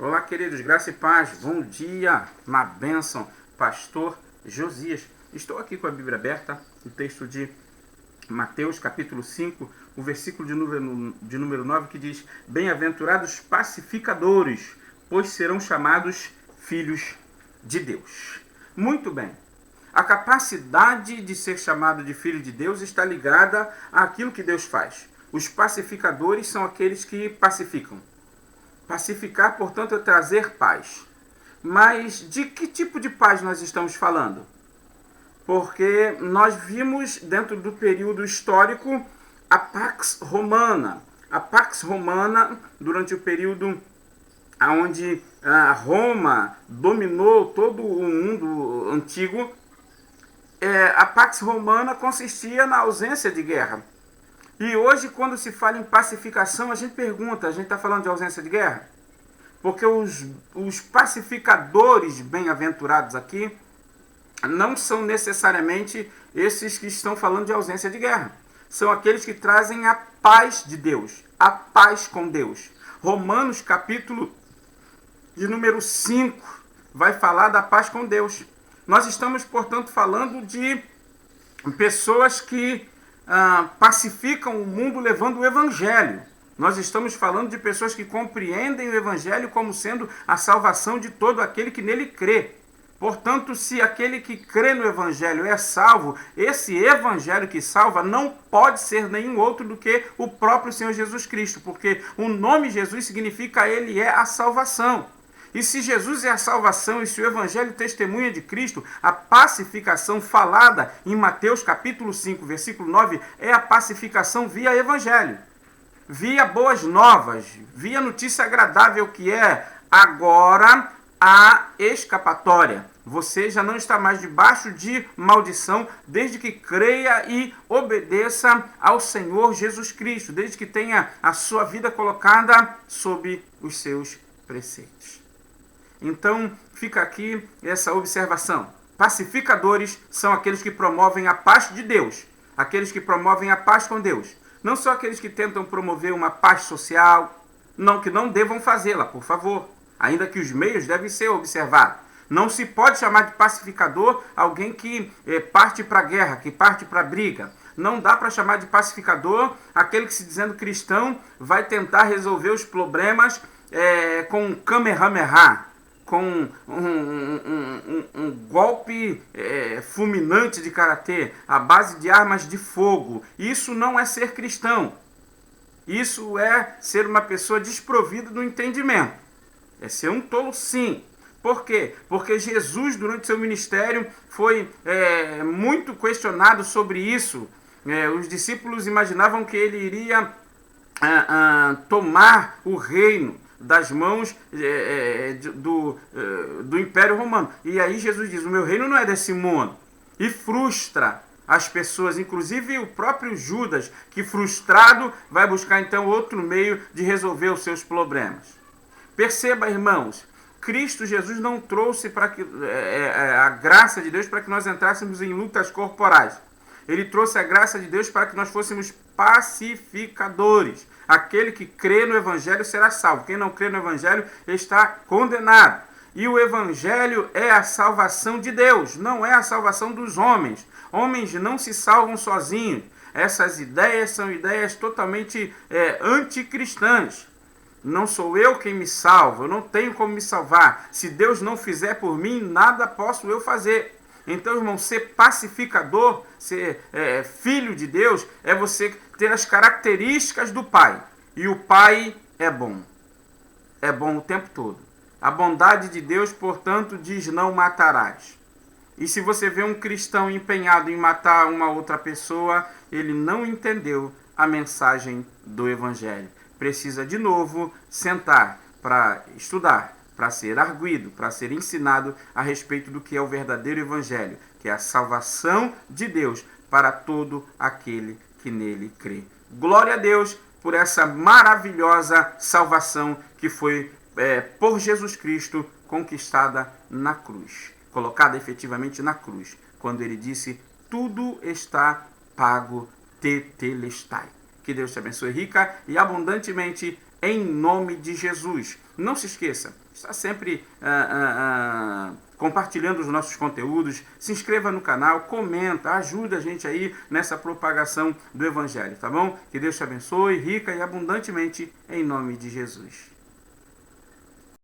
Olá, queridos, graça e paz, bom dia, na bênção, pastor Josias. Estou aqui com a Bíblia aberta, o texto de Mateus, capítulo 5, o versículo de número 9, que diz: Bem-aventurados pacificadores, pois serão chamados filhos de Deus. Muito bem. A capacidade de ser chamado de filho de Deus está ligada àquilo que Deus faz. Os pacificadores são aqueles que pacificam. Pacificar, portanto, é trazer paz. Mas de que tipo de paz nós estamos falando? Porque nós vimos, dentro do período histórico, a Pax Romana. A Pax Romana, durante o período onde Roma dominou todo o mundo antigo, a Pax Romana consistia na ausência de guerra. E hoje, quando se fala em pacificação, a gente pergunta, a gente está falando de ausência de guerra? Porque os pacificadores bem-aventurados aqui não são necessariamente esses que estão falando de ausência de guerra. São aqueles que trazem a paz de Deus, a paz com Deus. Romanos, capítulo de número 5, vai falar da paz com Deus. Nós estamos, portanto, falando de pessoas que pacificam o mundo levando o Evangelho. Nós estamos falando de pessoas que compreendem o Evangelho como sendo a salvação de todo aquele que nele crê. Portanto, se aquele que crê no Evangelho é salvo, esse Evangelho que salva não pode ser nenhum outro do que o próprio Senhor Jesus Cristo, porque o nome Jesus significa Ele é a salvação. E se Jesus é a salvação e se o Evangelho testemunha de Cristo, a pacificação falada em Mateus capítulo 5, versículo 9, é a pacificação via Evangelho, via boas novas, via notícia agradável que é agora a escapatória. Você já não está mais debaixo de maldição, desde que creia e obedeça ao Senhor Jesus Cristo, desde que tenha a sua vida colocada sob os seus preceitos. Então, fica aqui essa observação. Pacificadores são aqueles que promovem a paz de Deus, aqueles que promovem a paz com Deus. Não são aqueles que tentam promover uma paz social, não que não devam fazê-la, por favor, ainda que os meios devem ser observados. Não se pode chamar de pacificador alguém que parte para a guerra, que parte para a briga. Não dá para chamar de pacificador aquele que, se dizendo cristão, vai tentar resolver os problemas com um kamehameha, com um golpe fulminante de karatê, à base de armas de fogo. Isso não é ser cristão. Isso é ser uma pessoa desprovida do entendimento. É ser um tolo, sim. Por quê? Porque Jesus, durante seu ministério, foi muito questionado sobre isso. Os discípulos imaginavam que ele iria tomar o reino das mãos do Império Romano. E aí Jesus diz: o meu reino não é desse mundo. E frustra as pessoas, inclusive o próprio Judas, que frustrado vai buscar então outro meio de resolver os seus problemas. Perceba, irmãos, Cristo Jesus não trouxe para que a graça de Deus para que nós entrássemos em lutas corporais. Ele trouxe a graça de Deus para que nós fôssemos pacificadores. Aquele que crê no Evangelho será salvo. Quem não crê no Evangelho está condenado. E o Evangelho é a salvação de Deus, não é a salvação dos homens. Homens não se salvam sozinhos. Essas ideias são ideias totalmente anticristãs. Não sou eu quem me salvo, eu não tenho como me salvar. Se Deus não fizer por mim, nada posso eu fazer. Então, irmão, ser pacificador, ser filho de Deus, é você ter as características do Pai. E o Pai é bom. É bom o tempo todo. A bondade de Deus, portanto, diz: não matarás. E se você vê um cristão empenhado em matar uma outra pessoa, ele não entendeu a mensagem do Evangelho. Precisa, de novo, sentar para estudar, para ser arguido, para ser ensinado a respeito do que é o verdadeiro Evangelho, que é a salvação de Deus para todo aquele que nele crê. Glória a Deus por essa maravilhosa salvação que foi, por Jesus Cristo, conquistada na cruz, colocada efetivamente na cruz, quando ele disse: tudo está pago, tetelestai. Que Deus te abençoe rica e abundantemente, em nome de Jesus. Não se esqueça, está sempre compartilhando os nossos conteúdos, se inscreva no canal, comenta, ajuda a gente aí nessa propagação do Evangelho, tá bom? Que Deus te abençoe rica e abundantemente em nome de Jesus.